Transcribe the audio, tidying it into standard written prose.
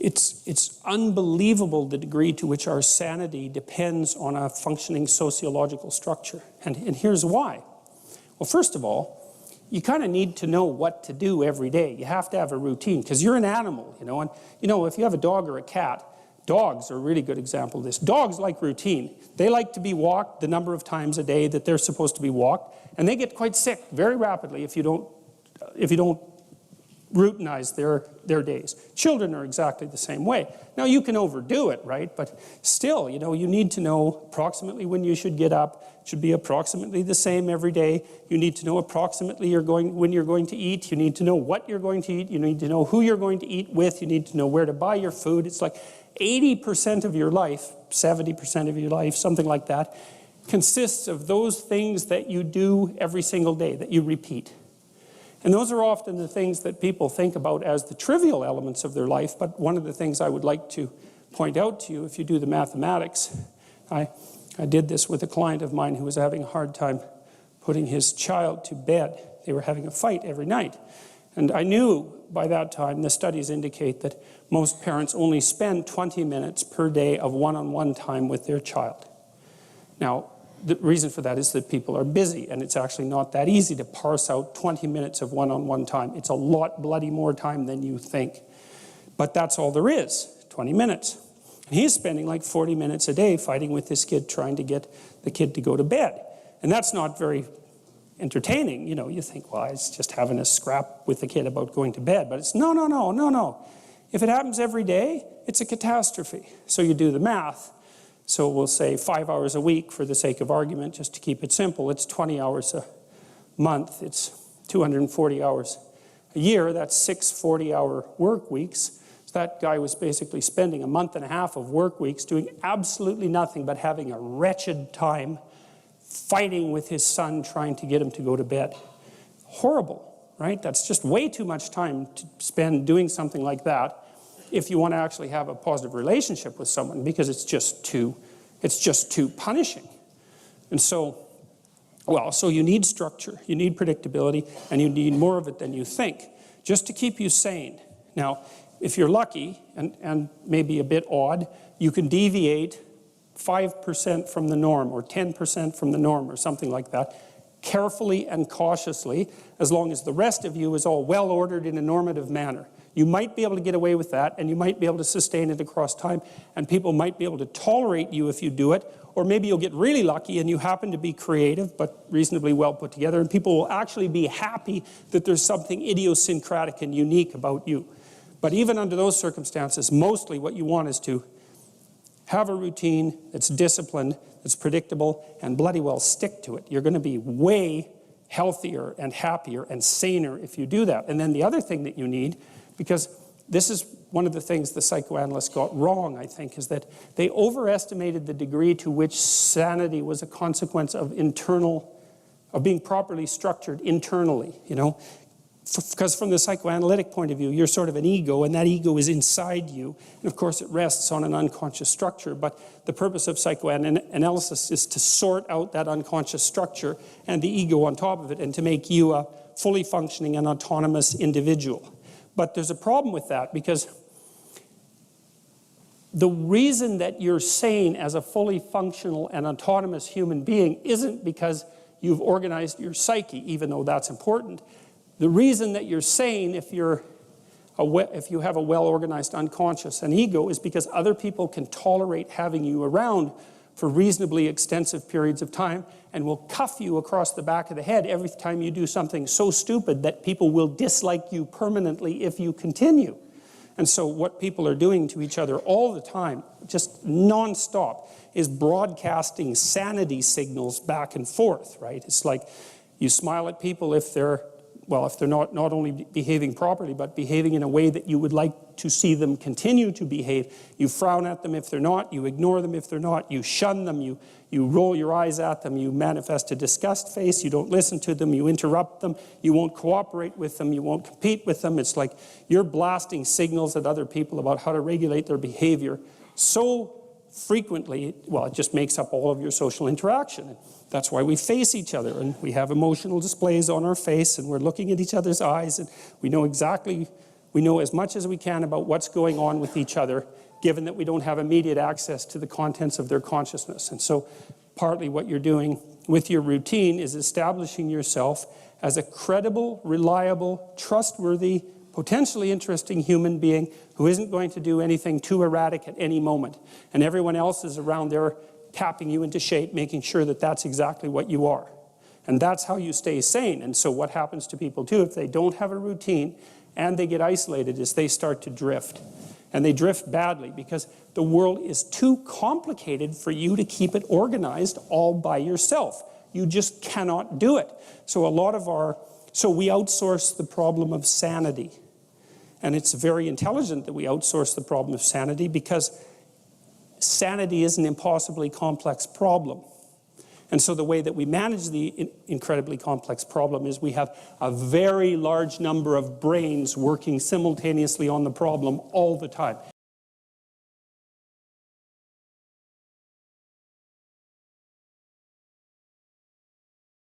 It's unbelievable the degree to which our sanity depends on a functioning sociological structure. And here's why. Well, first of all, you kind of need to know what to do every day. You have to have a routine, because you're an animal, you know. And, you know, if you have a dog or a cat, dogs are a really good example of this. Dogs like routine. They like to be walked the number of times a day that they're supposed to be walked, and they get quite sick very rapidly if you don't routinize their days. Children are exactly the same way. Now, you can overdo it, right? But still, you know, you need to know approximately when you should get up. It should be approximately the same every day. You need to know approximately when you're going to eat. You need to know what you're going to eat. You need to know who you're going to eat with. You need to know where to buy your food. It's like 80% of your life, 70% of your life, something like that, consists of those things that you do every single day, that you repeat. And those are often the things that people think about as the trivial elements of their life, but one of the things I would like to point out to you, if you do the mathematics, I did this with a client of mine who was having a hard time putting his child to bed. They were having a fight every night. And I knew by that time, the studies indicate that most parents only spend 20 minutes per day of one-on-one time with their child. Now, the reason for that is that people are busy, and it's actually not that easy to parse out 20 minutes of one-on-one time. It's a lot bloody more time than you think. But that's all there is, 20 minutes. And he's spending like 40 minutes a day fighting with this kid, trying to get the kid to go to bed. And that's not very entertaining. You know, you think, well, it's just having a scrap with the kid about going to bed. But it's no. If it happens every day, it's a catastrophe. So you do the math. So we'll say 5 hours a week for the sake of argument, just to keep it simple. It's 20 hours a month. It's 240 hours a year. That's 6 40-hour work weeks. So that guy was basically spending a month and a half of work weeks doing absolutely nothing but having a wretched time fighting with his son, trying to get him to go to bed. Horrible, right? That's just way too much time to spend doing something like that if you want to actually have a positive relationship with someone, because it's just too punishing. And so, well, so you need structure, you need predictability, and you need more of it than you think, just to keep you sane. Now, if you're lucky, and maybe a bit odd, you can deviate 5% from the norm, or 10% from the norm, or something like that, carefully and cautiously, as long as the rest of you is all well ordered in a normative manner. You might be able to get away with that, and you might be able to sustain it across time, and people might be able to tolerate you if you do it, or maybe you'll get really lucky and you happen to be creative but reasonably well put together, and people will actually be happy that there's something idiosyncratic and unique about you. But even under those circumstances, mostly what you want is to have a routine that's disciplined, that's predictable, and bloody well stick to it. You're going to be way healthier and happier and saner if you do that. And then the other thing that you need, because this is one of the things the psychoanalysts got wrong, I think, is that they overestimated the degree to which sanity was a consequence of being properly structured internally, you know. Because from the psychoanalytic point of view, you're sort of an ego, and that ego is inside you. And of course, it rests on an unconscious structure. But the purpose of psychoanalysis is to sort out that unconscious structure and the ego on top of it, and to make you a fully functioning and autonomous individual. But there's a problem with that, because the reason that you're sane as a fully functional and autonomous human being isn't because you've organized your psyche, even though that's important. The reason that you're sane, if you have a well-organized unconscious and ego, is because other people can tolerate having you around for reasonably extensive periods of time, and will cuff you across the back of the head every time you do something so stupid that people will dislike you permanently if you continue. And so what people are doing to each other all the time, just non-stop, is broadcasting sanity signals back and forth, right? It's like you smile at people if they're not only behaving properly, but behaving in a way that you would like to see them continue to behave. You frown at them if they're not, you ignore them if they're not, you shun them, you roll your eyes at them, you manifest a disgust face, you don't listen to them, you interrupt them, you won't cooperate with them, you won't compete with them. It's like you're blasting signals at other people about how to regulate their behavior so frequently, well, it just makes up all of your social interaction. That's why we face each other, and we have emotional displays on our face, and we're looking at each other's eyes, and we know exactly We know as much as we can about what's going on with each other, given that we don't have immediate access to the contents of their consciousness. And so partly what you're doing with your routine is establishing yourself as a credible, reliable, trustworthy, potentially interesting human being who isn't going to do anything too erratic at any moment. And everyone else is around there tapping you into shape, making sure that that's exactly what you are. And that's how you stay sane. And so what happens to people too, if they don't have a routine and they get isolated, is they start to drift. And they drift badly because the world is too complicated for you to keep it organized all by yourself. You just cannot do it. So we outsource the problem of sanity. And it's very intelligent that we outsource the problem of sanity, because sanity is an impossibly complex problem. And so the way that we manage the incredibly complex problem is we have a very large number of brains working simultaneously on the problem all the time.